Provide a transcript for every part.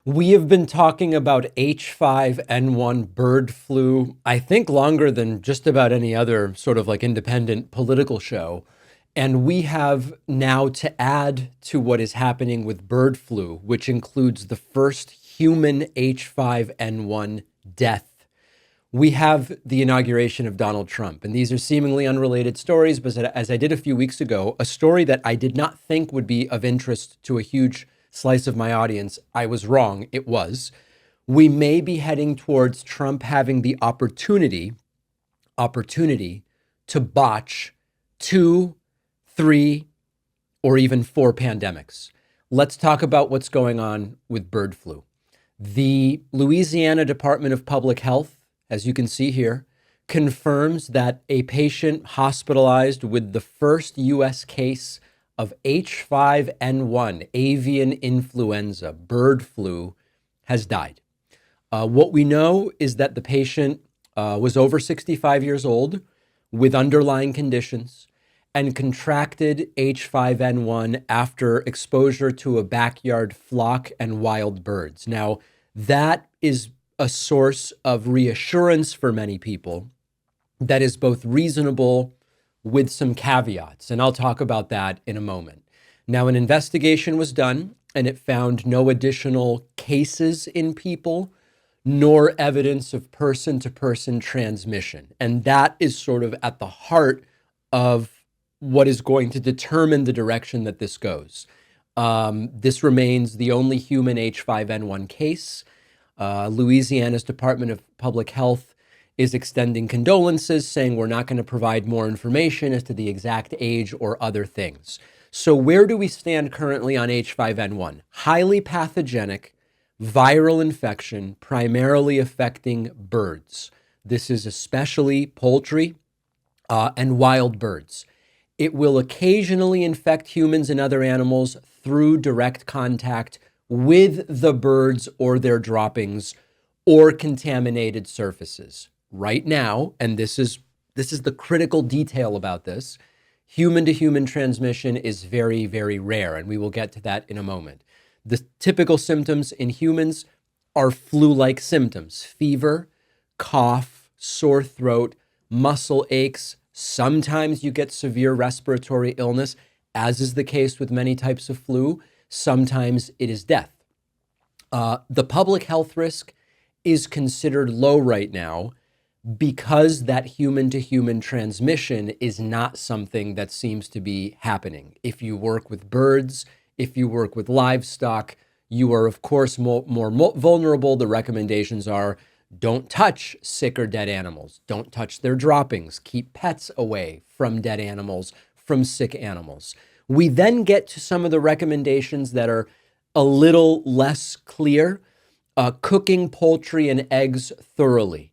We have been talking about H5N1 bird flu, I think longer than just about any other sort of like independent political show. And we have now to add to what is happening with bird flu, which includes the first human H5N1 death. We have the inauguration of Donald Trump, and these are seemingly unrelated stories, but as I did a few weeks ago, a story that I did not think would be of interest to a huge slice of my audience, I was wrong. It was. We may be heading towards Trump having the opportunity to botch two, three, or even four pandemics. Let's talk about what's going on with bird flu. The Louisiana Department of Public Health, as you can see here, confirms that a patient hospitalized with the first U.S. case of H5N1, avian influenza, bird flu, has died. What we know is that the patient was over 65 years old with underlying conditions and contracted H5N1 after exposure to a backyard flock and wild birds. Now, that is a source of reassurance for many people that is both reasonable with some caveats. And I'll talk about that in a moment. Now, an investigation was done and it found no additional cases in people, nor evidence of person-to-person transmission. And that is sort of at the heart of what is going to determine the direction that this goes. This remains the only human H5N1 case. Louisiana's Department of Public Health is extending condolences, saying we're not going to provide more information as to the exact age or other things. So where do we stand currently on H5N1? Highly pathogenic viral infection, primarily affecting birds. This is especially poultry and wild birds. It will occasionally infect humans and other animals through direct contact with the birds or their droppings or contaminated surfaces. Right now, and this is the critical detail about this, human-to-human transmission is very, very rare, and we will get to that in a moment. The typical symptoms in humans are flu-like symptoms: fever, cough, sore throat, muscle aches. Sometimes you get severe respiratory illness, as is the case with many types of flu. Sometimes it is death. The public health risk is considered low right now because that human-to-human transmission is not something that seems to be happening. If you work with birds, if you work with livestock, you are, of course, more vulnerable. The recommendations are don't touch sick or dead animals. Don't touch their droppings. Keep pets away from dead animals, from sick animals. We then get to some of the recommendations that are a little less clear. Cooking poultry and eggs thoroughly.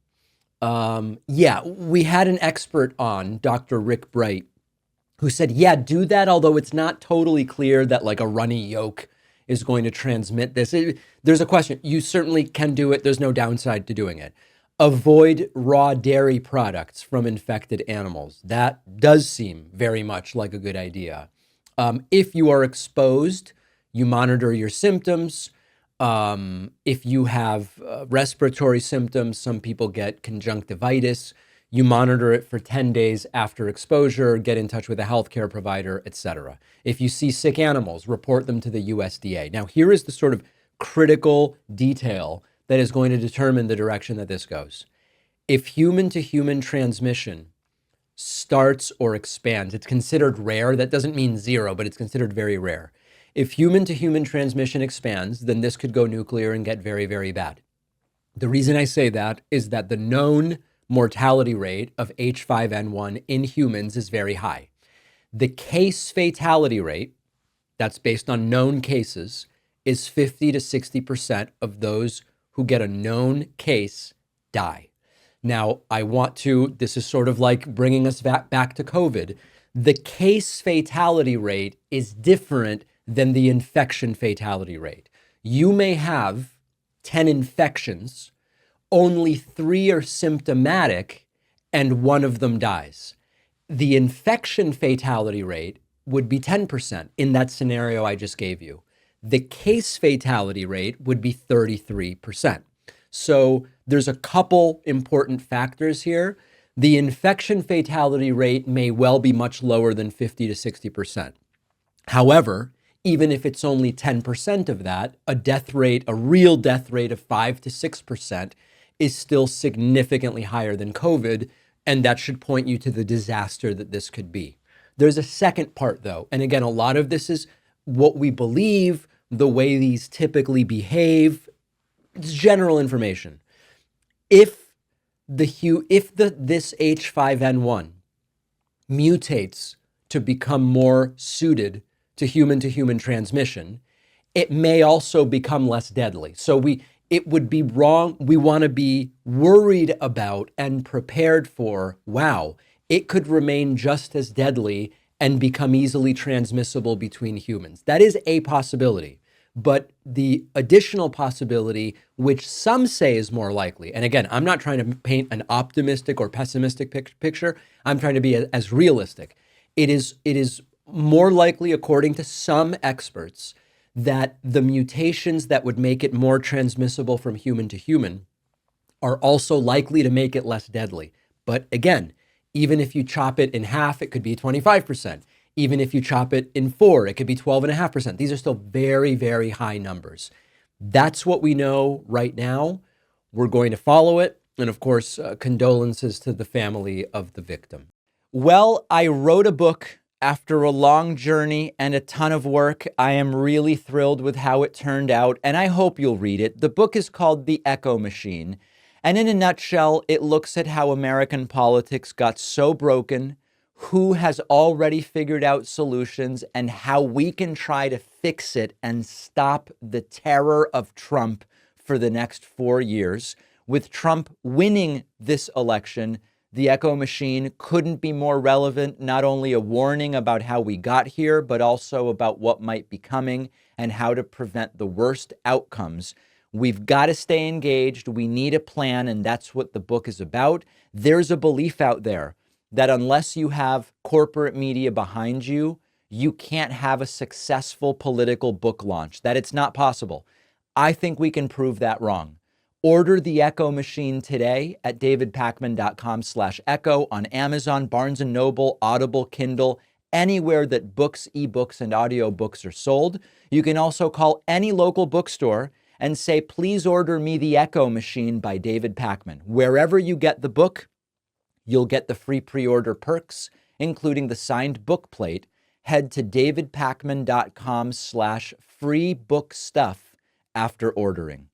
We had an expert on, Dr. Rick Bright, who said, yeah, do that, although it's not totally clear that like a runny yolk is going to transmit this. There's a question. You certainly can do it. There's no downside to doing it. Avoid raw dairy products from infected animals. That does seem very much like a good idea. If you are exposed, you monitor your symptoms. If you have respiratory symptoms, some people get conjunctivitis, you monitor it for 10 days after exposure, get in touch with a healthcare provider, etc. If you see sick animals, report them to the USDA. Now, here is the sort of critical detail that is going to determine the direction that this goes. If human-to-human transmission starts or expands, it's considered rare. That doesn't mean zero, but it's considered very rare. If human-to-human transmission expands, then this could go nuclear and get very, very bad. The reason I say that is that the known mortality rate of H5N1 in humans is very high. The case fatality rate, that's based on known cases, is 50 to 60% of those who get a known case die. Now, this is sort of like bringing us back to COVID. The case fatality rate is different than the infection fatality rate. You may have 10 infections, only 3 are symptomatic, and 1 of them dies. The infection fatality rate would be 10% in that scenario I just gave you. The case fatality rate would be 33%. So there's a couple important factors here. The infection fatality rate may well be much lower than 50 to 60%. However, even if it's only 10% of that, a real death rate of 5 to 6% is still significantly higher than COVID, and that should point you to the disaster that this could be. There's a second part though, and again, a lot of this is what we believe, the way these typically behave. It's general information. If this H5N1 mutates to become more suited to human transmission, it may also become less deadly. So it would be wrong. We want to be worried about and prepared for, wow, it could remain just as deadly and become easily transmissible between humans. That is a possibility. But the additional possibility, which some say is more likely, and again, I'm not trying to paint an optimistic or pessimistic picture. I'm trying to be as realistic. It is more likely, according to some experts, that the mutations that would make it more transmissible from human to human are also likely to make it less deadly. But again, even if you chop it in half, it could be 25%. Even if you chop it in 4, it could be 12.5%. These are still very, very high numbers. That's what we know right now. We're going to follow it. And of course, condolences to the family of the victim. Well, I wrote a book after a long journey and a ton of work. I am really thrilled with how it turned out, and I hope you'll read it. The book is called The Echo Machine. And in a nutshell, it looks at how American politics got so broken, who has already figured out solutions, and how we can try to fix it and stop the terror of Trump for the next 4 years. With Trump winning this election, the Echo Machine couldn't be more relevant, not only a warning about how we got here, but also about what might be coming and how to prevent the worst outcomes. We've got to stay engaged. We need a plan, and that's what the book is about. There's a belief out there that unless you have corporate media behind you, you can't have a successful political book launch, that it's not possible. I think we can prove that wrong. Order The Echo Machine today at davidpakman.com/echo on Amazon, Barnes & Noble, Audible, Kindle, anywhere that books, ebooks, and audiobooks are sold. You can also call any local bookstore and say, please order me The Echo Machine by David Pakman. Wherever you get the book, you'll get the free pre-order perks, including the signed book plate. Head to davidpakman.com/free book stuff after ordering.